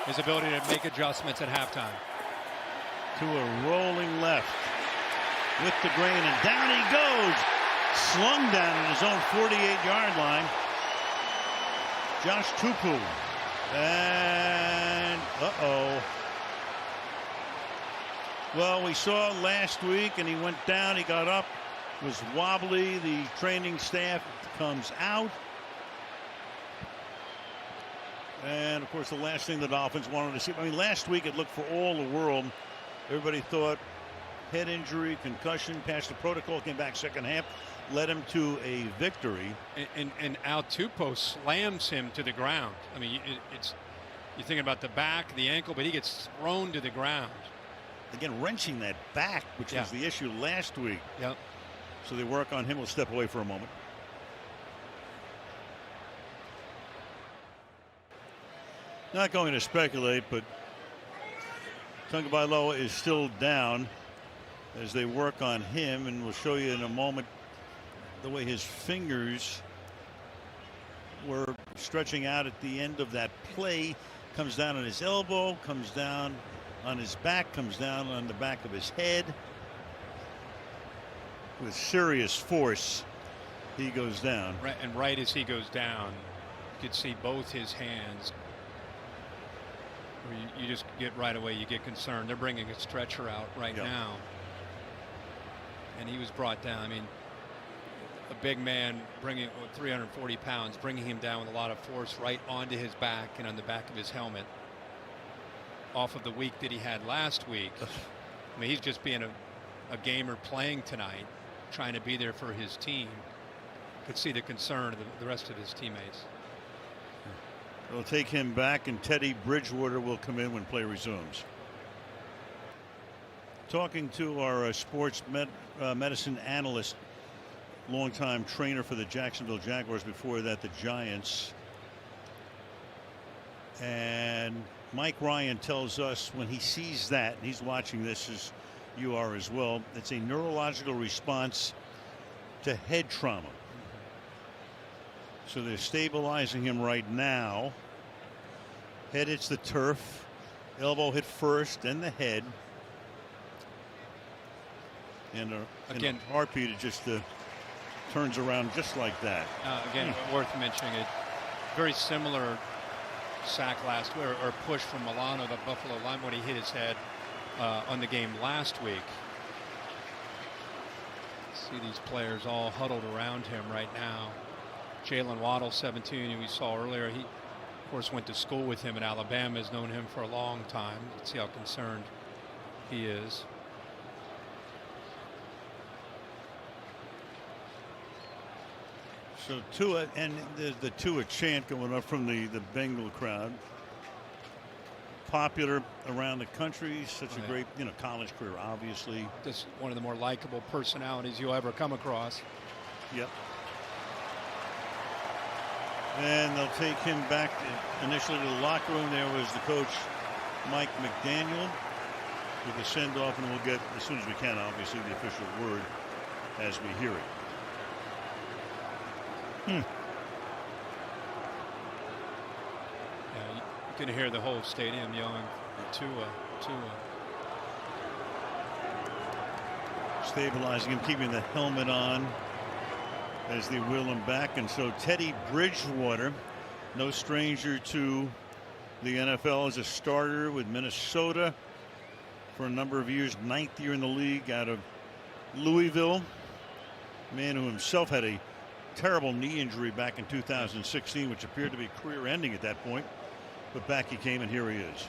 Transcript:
his ability to make adjustments at halftime. To a rolling left with the grain, and down he goes. Slung down at his own 48-yard line. Josh Tupu. And well, we saw last week, and he went down, he got up, was wobbly. The training staff comes out. And of course, the last thing the Dolphins wanted to see, I mean, last week it looked for all the world. Everybody thought head injury, concussion, passed the protocol, came back second half, led him to a victory. And Al Tupou slams him to the ground. I mean, you're thinking about the back, the ankle, but he gets thrown to the ground. Again, wrenching that back, which was the issue last week. Yep. So they work on him. We'll step away for a moment. Not going to speculate, but Tagovailoa is still down as they work on him, and we'll show you in a moment the way his fingers were stretching out at the end of that play. Comes down on his elbow, comes down on his back, comes down on the back of his head. With serious force, he goes down. Right, and right as he goes down, you could see both his hands. You just get right away, you get concerned. They're bringing a stretcher out right now. And he was brought down. I mean, a big man bringing 340 pounds, bringing him down with a lot of force right onto his back and on the back of his helmet. Off of the week that he had last week. I mean, he's just being a gamer playing tonight, trying to be there for his team. Could see the concern of the rest of his teammates. They'll take him back, and Teddy Bridgewater will come in when play resumes. Talking to our sports medicine analyst, longtime trainer for the Jacksonville Jaguars, before that the Giants. And Mike Ryan tells us when he sees that, and he's watching this as you are as well, it's a neurological response to head trauma. So they're stabilizing him right now. Head hits the turf, elbow hit first, then the head. And again, in a heartbeat, it just turns around just like that. Again, worth mentioning it. Very similar sack last week, or push from Milano, the Buffalo line, when he hit his head on the game last week. See these players all huddled around him right now. Jalen Waddle, 17, who we saw earlier, he of course went to school with him in Alabama, has known him for a long time. Let's see how concerned he is. So Tua, and the Tua chant going up from the Bengal crowd. Popular around the country, such a great college career, obviously. Just one of the more likable personalities you'll ever come across. Yep. And they'll take him back initially to the locker room. There was the coach, Mike McDaniel, with the send-off, and we'll get, as soon as we can, obviously, the official word as we hear it. Yeah, you can hear the whole stadium yelling, Tua, Tua. Stabilizing him, keeping the helmet on as they wheel him back. And so Teddy Bridgewater, no stranger to the NFL, as a starter with Minnesota for a number of years, 9th year in the league out of Louisville. Man who himself had a terrible knee injury back in 2016, which appeared to be career ending at that point, but back he came, and here he is.